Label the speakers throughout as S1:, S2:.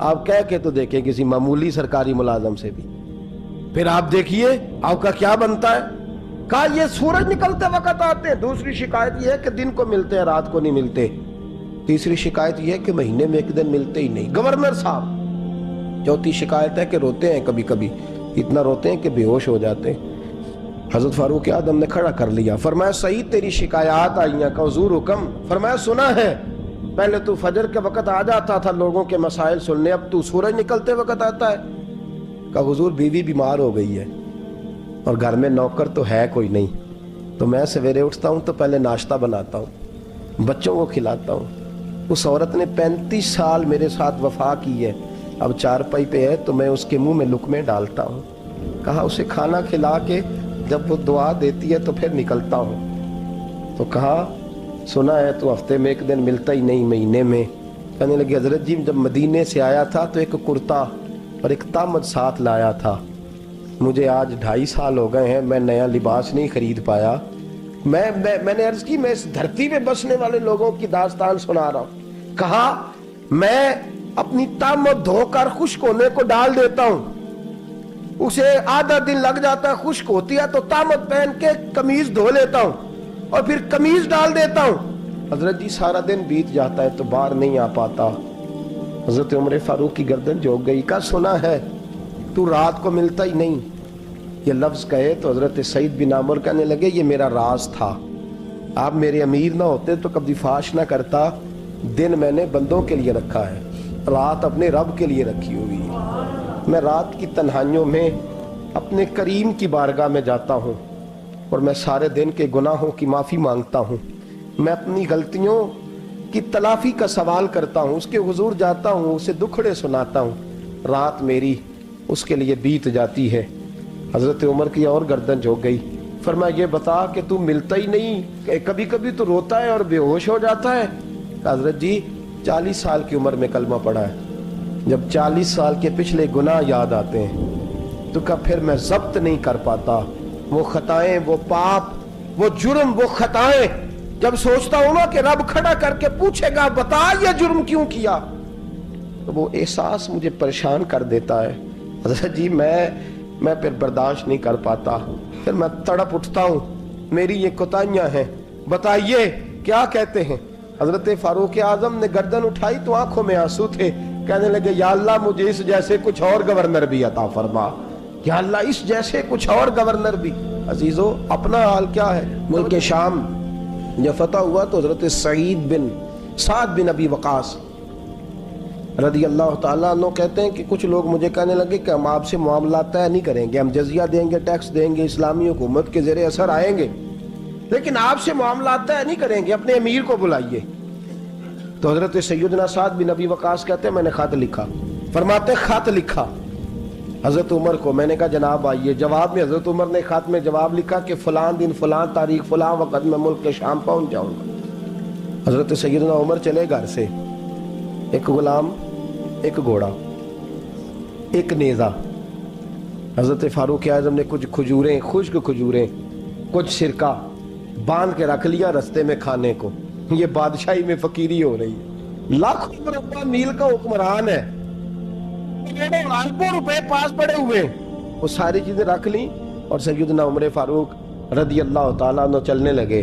S1: آپ کہہ کے تو دیکھیں کسی معمولی سرکاری ملازم سے بھی، پھر آپ دیکھیے آپ کا کیا بنتا ہے۔ کہا یہ سورج نکلتے وقت آتے ہیں۔ دوسری شکایت یہ ہے کہ دن کو ملتے ہیں رات کو نہیں ملتے۔ تیسری شکایت یہ ہے کہ مہینے میں ایک دن ملتے ہی نہیں گورنر صاحب۔ چوتھی شکایت ہے کہ روتے ہیں کبھی کبھی، اتنا روتے ہیں کہ بے ہوش ہو جاتے ہیں۔ حضرت فاروق اعظم نے کھڑا کر لیا، فرمایا سعید تیری شکایات آئی ہیں، کہ حضور حکم۔ فرمایا سنا ہے، پہلے تو فجر کے وقت آ جاتا تھا لوگوں کے مسائل سننے، اب تو سورج نکلتے وقت آتا ہے۔ کہا حضور بیوی بیمار ہو گئی ہے اور گھر میں نوکر تو ہے کوئی نہیں، تو میں سویرے اٹھتا ہوں تو پہلے ناشتہ بناتا ہوں، بچوں کو کھلاتا ہوں۔ اس عورت نے 35 سال میرے ساتھ وفا کی ہے، اب چارپائی پہ ہے تو میں اس کے منہ میں لقمے ڈالتا ہوں۔ کہا اسے کھانا کھلا کے جب وہ دعا دیتی ہے تو پھر نکلتا ہوں۔ تو کہا سنا ہے تو ہفتے میں ایک دن ملتا ہی نہیں، مہینے میں۔ کہنے لگی حضرت جی جب مدینے سے آیا تھا تو ایک کرتا اور ایک تامد ساتھ لایا تھا، مجھے آج 2.5 سال ہو گئے ہیں، میں نیا لباس نہیں خرید پایا۔ میں نے عرض کی میں اس دھرتی پہ بسنے والے لوگوں کی داستان سنا رہا ہوں۔ کہا میں اپنی تامد دھو کر خشک ہونے کو ڈال دیتا ہوں، اسے آدھا دن لگ جاتا ہے، خشک ہوتی ہے تو تامد پہن کے قمیض دھو لیتا ہوں اور پھر قمیض ڈال دیتا ہوں۔ حضرت جی سارا دن بیت جاتا ہے تو باہر نہیں آ پاتا۔ حضرت عمر فاروق کی گردن جھک گئی، کہا سنا ہے تو رات کو ملتا ہی نہیں۔ یہ لفظ کہے تو حضرت سعید بن عامر کہنے لگے یہ میرا راز تھا، آپ میرے امیر نہ ہوتے تو کبھی فاش نہ کرتا۔ دن میں نے بندوں کے لیے رکھا ہے، رات اپنے رب کے لیے رکھی ہوئی ہے۔ میں رات کی تنہائیوں میں اپنے کریم کی بارگاہ میں جاتا ہوں اور میں سارے دن کے گناہوں کی معافی مانگتا ہوں، میں اپنی غلطیوں کی تلافی کا سوال کرتا ہوں، اس کے حضور جاتا ہوں، اسے دکھڑے سناتا ہوں، رات میری اس کے لیے بیت جاتی ہے۔ حضرت عمر کی اور گردن جھک گئی، فرمایا یہ بتا کہ تو ملتا ہی نہیں، کبھی کبھی تو روتا ہے اور بے ہوش ہو جاتا ہے۔ حضرت جی 40 سال کی عمر میں کلمہ پڑھا ہے، جب 40 سال کے پچھلے گناہ یاد آتے ہیں تو کہا پھر میں ضبط نہیں کر پاتا، وہ خطائیں، وہ پاپ، وہ جرم، وہ خطائیں جب سوچتا ہوں نا کہ رب کھڑا کر کے پوچھے گا بتا یہ جرم کیوں کیا، تو وہ احساس مجھے پریشان کر دیتا ہے۔ حضرت جی میں پھر برداشت نہیں کر پاتا، پھر میں تڑپ اٹھتا ہوں، میری یہ کوتاہیاں ہیں، بتائیے کیا کہتے ہیں۔ حضرت فاروق اعظم نے گردن اٹھائی تو آنکھوں میں آنسو تھے، کہنے لگے یا اللہ مجھے اس جیسے کچھ اور گورنر بھی عطا فرما، یا اللہ اس جیسے کچھ اور گورنر بھی۔ عزیزو اپنا حال کیا ہے؟ ملک شام جب فتح ہوا تو حضرت سعد بن ابی وقاص رضی اللہ تعالیٰ عنہ کہتے ہیں کہ کچھ لوگ مجھے کہنے لگے کہ ہم آپ سے معاملات طے نہیں کریں گے، ہم جزیہ دیں گے، ٹیکس دیں گے، اسلامی حکومت کے زیر اثر آئیں گے، لیکن آپ سے معاملات طے نہیں کریں گے، اپنے امیر کو بلائیے۔ تو حضرت سیدنا سعد بن ابی وقاص کہتے ہیں میں نے خط لکھا، فرماتے خط لکھا حضرت عمر کو، میں نے کہا جناب آئیے۔ جواب میں حضرت عمر نے خط میں جواب لکھا کہ فلاں دن فلاں تاریخ فلاں وقت میں ملک کے شام پہنچ جاؤں گا۔ حضرت سیدنا عمر چلے گھر سے، ایک غلام، ایک گھوڑا، ایک نیزہ۔ حضرت فاروق اعظم نے کچھ کھجوریں، خشک کھجوریں، کچھ سرکہ باندھ کے رکھ لیا رستے میں کھانے کو۔ یہ بادشاہی میں فقیری ہو رہی ہے، لاکھوں مربع میل کا حکمران ہے، اربوں روپے پاس پڑے ہوئے، وہ ساری چیزیں رکھ لیں اور سیدنا عمر فاروق رضی اللہ تعالیٰ عنہ چلنے لگے۔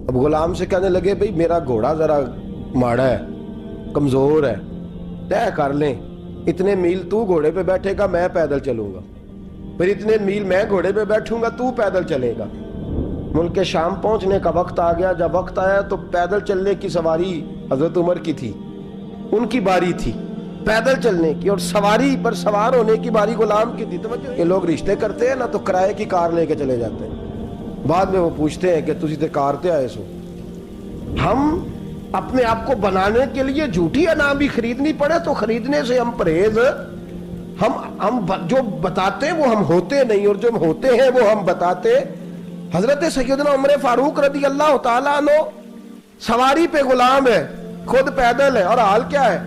S1: اب غلام سے کہنے لگے بھئی میرا گھوڑا ذرا ماڑا ہے، کمزور ہے، طے کر لیں، اتنے میل تو گھوڑے پہ بیٹھے گا میں پیدل چلوں گا، پھر اتنے میل میں گھوڑے پہ بیٹھوں گا تو پیدل چلے گا۔ ملک شام پہنچنے کا وقت آ گیا، جب وقت آیا تو پیدل چلنے کی سواری حضرت عمر کی تھی، ان کی باری تھی پیدل چلنے کی، اور سواری پر سوار ہونے کی باری غلام کی تھی۔ توجہ کہ لوگ رشتے کرتے ہیں نا تو کرائے کی کار لے کے چلے جاتے ہیں، بعد میں وہ پوچھتے ہیں کہ تسی تے کار تے آئے سو۔ ہم اپنے آپ کو بنانے کے لیے جھوٹی انعام بھی خریدنی پڑے تو خریدنے سے ہم پرہیز، ہم جو بتاتے ہیں وہ ہم ہوتے نہیں، اور جو ہم ہوتے ہیں وہ ہم بتاتے۔ حضرت سیدنا عمر فاروق رضی اللہ تعالیٰ عنہ سواری پہ غلام ہے، خود پیدل ہے، اور حال کیا ہے؟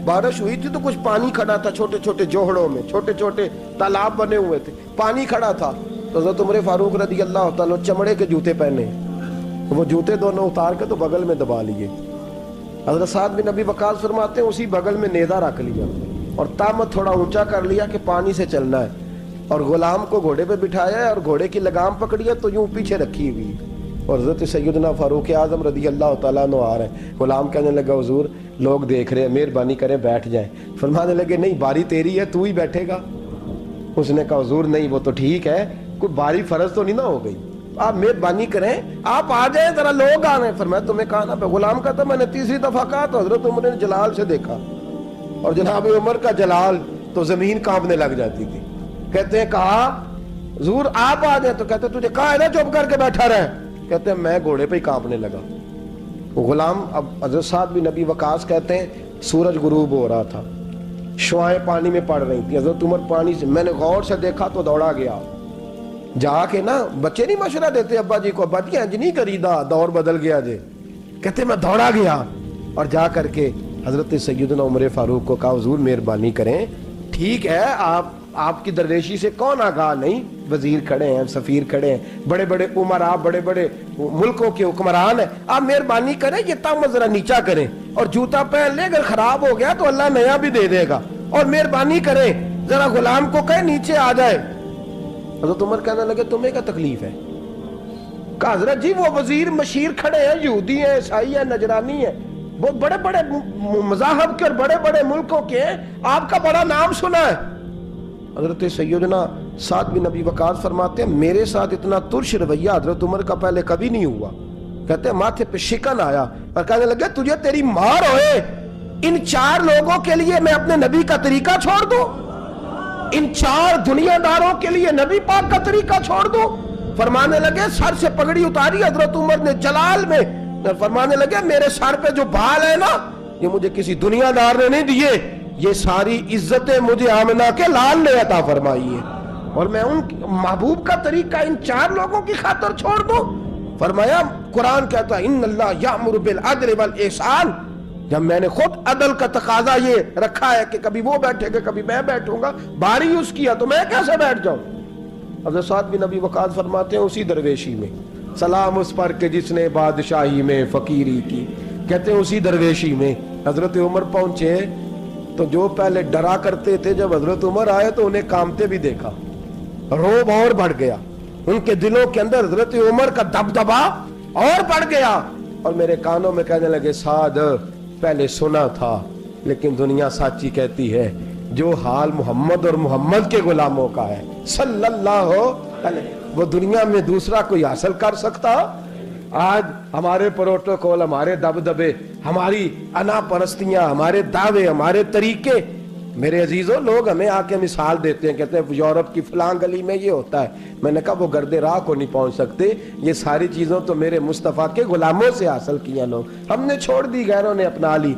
S1: بارش ہوئی تھی تو کچھ پانی کھڑا تھا، چھوٹے چھوٹے جوہڑوں میں چھوٹے چھوٹے تالاب بنے ہوئے تھے، پانی کھڑا تھا۔ تو حضرت عمر فاروق رضی اللہ تعالیٰ چمڑے کے جوتے پہنے، وہ جوتے دونوں اتار کے تو بغل میں دبا لیے، حضرت سعد بن ابی وقاص فرماتے ہیں اسی بغل میں نیزہ رکھ لیا اور تامت تھوڑا اونچا کر لیا کہ پانی سے چلنا ہے، اور غلام کو گھوڑے پہ بٹھایا ہے اور گھوڑے کی لگام پکڑی ہے تو یوں پیچھے رکھی ہوئی ہے، اور حضرت سیدنا فاروق اعظم رضی اللہ تعالیٰ عنہ آ رہے ہیں۔ غلام کہنے لگا حضور لوگ دیکھ رہے ہیں، مہربانی کریں بیٹھ جائیں۔ فرمانے لگے نہیں باری تیری ہے، تو ہی بیٹھے گا۔ اس نے کہا حضور نہیں وہ تو ٹھیک ہے، کوئی باری فرض تو نہیں نہ ہو گئی، آپ مہربانی کریں آپ آ جائیں، ذرا لوگ آ رہے ہیں۔ فرمایا تمہیں کہا نا، غلام کہتا میں نے تیسری دفعہ کہا تو حضرت عمر نے جلال سے دیکھا، اور جناب عمر کا جلال تو زمین کانپنے لگ جاتی تھی۔ کہتے ہیں کہا حضور آپ آ جائیں، تو کہتے تجھے کہا ہے نا چپ کر کے بیٹھا رہے، کہتے ہیں میں گھوڑے پہ ہی کانپنے لگا۔ غلام اب حضرت سعد بن ابی وقاص کہتے ہیں سورج غروب ہو رہا تھا، شعائیں پانی میں پڑ رہی تھی، حضرت عمر پانی سے، میں نے غور سے دیکھا تو دوڑا گیا، جا کے نا بچے نہیں مشورہ دیتے ابا جی کو، ابا جی انج نہیں کریدا دور بدل گیا جے، کہتے میں دوڑا گیا اور جا کر کے حضرت سیدنا عمر فاروق کو کہا حضور مہربانی کریں، ٹھیک ہے آپ کی درویشی سے کون آگاہ نہیں، وزیر کھڑے ہیں، سفیر کھڑے ہیں، بڑے بڑے عمراء، بڑے بڑے ملکوں کے حکمران ہیں، آپ مہربانی کریں یہ تامت ذرا نیچا کریں، اور جوتا پہن لے اگر خراب ہو گیا تو اللہ نیا بھی دے دے گا، اور مہربانی کریں ذرا غلام کو کہیں نیچے آ جائے۔ حضرت عمر کہنے لگے تمہیں کیا تکلیف ہے؟ کہا حضرت جی وہ وزیر مشیر کھڑے ہیں، یہودی ہیں، عیسائی ہیں، نجرانی ہیں، بہت بڑے بڑے مذاہب کے اور بڑے بڑے ملکوں کے ہیں، آپ کا بڑا نام سنا ہے۔ حضرت سیدنا سعد بن ابی وقاص فرماتے ہیں میرے ساتھ اتنا ترش رویہ حضرت عمر کا پہلے کبھی نہیں ہوا، کہتے ہیں ماتھے پہ شکن آیا اور کہنے لگے تجھے تیری مار ہوئے، ان 4 لوگوں کے لیے میں اپنے نبی کا طریقہ چھوڑ دوں، ان 4 دنیا داروں کے لیے نبی پاک کا طریقہ چھوڑ دوں؟ فرمانے لگے سر سے پگڑی اتاری حضرت عمر نے جلال میں، فرمانے لگے میرے سر پہ جو بال ہے نا یہ مجھے کسی دنیا دار نے نہیں دیے، یہ ساری عزتیں مجھے آمنہ کے لال نے عطا فرمائی ہے، اور میں ان محبوب کا طریقہ ان 4 لوگوں کی خاطر چھوڑ دوں؟ فرمایا قرآن کہتا ہے ان اللہ یأمر بالعدل والاحسان، جب میں نے خود عدل کا تقاضا یہ رکھا ہے کہ کبھی وہ بیٹھے گا کبھی میں بیٹھوں گا، باری اس کی ہے تو میں کیسے بیٹھ جاؤں؟ حضرت سعد بن ابی وقاص فرماتے ہیں اسی درویشی میں سلام اس پر کہ جس نے بادشاہی میں فقیری کی، کہتے ہیں اسی درویشی میں حضرت عمر پہنچے تو جو پہلے ڈرا کرتے تھے جب حضرت عمر آئے تو انہیں کامتے بھی دیکھا، روب اور بڑھ گیا، ان کے دلوں کے اندر حضرت عمر کا دبدبا اور بڑھ گیا، اور میرے کانوں میں کہنے لگے سعد پہلے سنا تھا لیکن دنیا سچی کہتی ہے، جو حال محمد اور محمد کے غلاموں کا ہے صلی اللہ علیہ، وہ دنیا میں دوسرا کوئی حاصل کر سکتا؟ آج ہمارے پروٹوکول، ہمارے دبدبے، ہماری انا پرستیاں، ہمارے دعوے، ہمارے طریقے، میرے عزیزوں لوگ ہمیں آ کے مثال دیتے ہیں، کہتے ہیں یورپ کی فلاں گلی میں یہ ہوتا ہے، میں نے کہا وہ گرد راہ کو نہیں پہنچ سکتے، یہ ساری چیزوں تو میرے مصطفیٰ کے غلاموں سے حاصل کیا لوگ، ہم نے چھوڑ دی، غیروں نے اپنا لی۔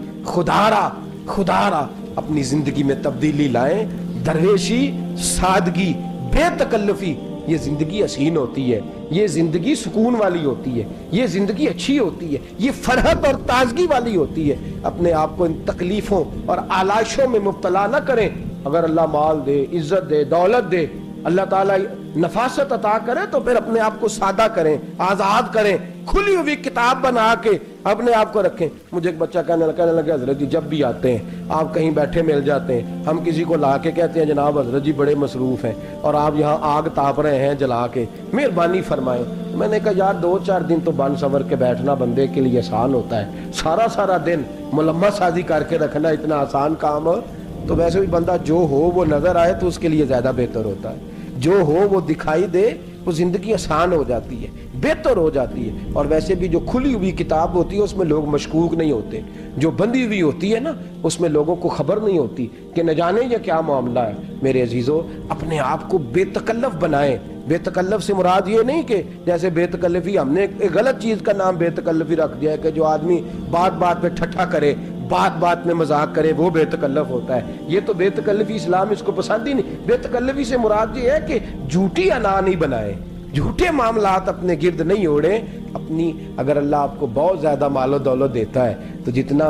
S1: خدارا اپنی زندگی میں تبدیلی لائیں، درویشی، سادگی، بے تکلفی، یہ زندگی حسین ہوتی ہے، یہ زندگی سکون والی ہوتی ہے، یہ زندگی اچھی ہوتی ہے، یہ فرحت اور تازگی والی ہوتی ہے۔ اپنے آپ کو ان تکلیفوں اور آلائشوں میں مبتلا نہ کریں، اگر اللہ مال دے، عزت دے، دولت دے، اللہ تعالیٰ نفاست عطا کرے تو پھر اپنے آپ کو سادہ کریں، آزاد کریں، کھلی ہوئی کتاب بنا کے اپنے آپ کو رکھیں۔ مجھے ایک بچہ کہنے لگا حضرت جی جب بھی آتے ہیں آپ کہیں بیٹھے مل جاتے ہیں، ہم کسی کو لا کے کہتے ہیں جناب حضرت جی بڑے مصروف ہیں اور آپ یہاں آگ تاپ رہے ہیں جلا کے، مہربانی فرمائیں۔ میں نے کہا یار 2-4 دن تو بن سور کے بیٹھنا بندے کے لیے آسان ہوتا ہے، سارا دن ملمت سازی کر کے رکھنا اتنا آسان کام ہو تو ویسے بھی بندہ جو ہو وہ نظر آئے تو اس کے لیے زیادہ بہتر ہوتا ہے، جو ہو وہ دکھائی دے وہ زندگی آسان ہو جاتی ہے، بہتر ہو جاتی ہے۔ اور ویسے بھی جو کھلی ہوئی کتاب ہوتی ہے اس میں لوگ مشکوک نہیں ہوتے، جو بندی ہوئی ہوتی ہے نا اس میں لوگوں کو خبر نہیں ہوتی کہ نہ جانے یہ کیا معاملہ ہے۔ میرے عزیزوں اپنے آپ کو بے تکلف بنائیں۔ بے تکلف سے مراد یہ نہیں کہ جیسے بے تکلفی ہم نے ایک غلط چیز کا نام بے تکلفی رکھ دیا ہے کہ جو آدمی بات پہ ٹھٹھا کرے، بات میں مذاق کرے، وہ بے تکلف ہوتا ہے۔ یہ تو بے تکلفی اسلام اس کو پسند ہی نہیں۔ بے تکلفی سے مراد یہ ہے کہ جھوٹی انا نہیں بنائے، جھوٹے معاملات اپنے گرد نہیں اوڑے۔ اپنی اگر اللہ آپ کو بہت زیادہ مال و دولت دیتا ہے تو جتنا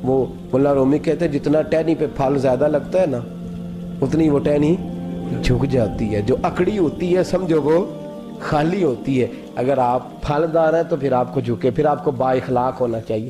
S1: وہ مولانا رومی کہتے ہیں جتنا ٹہنی پہ پھل زیادہ لگتا ہے نا اتنی وہ ٹہنی جھک جاتی ہے، جو اکڑی ہوتی ہے سمجھو وہ خالی ہوتی ہے۔ اگر آپ پھلدار ہیں تو پھر آپ کو جھکے، پھر آپ کو با اخلاق ہونا چاہیے۔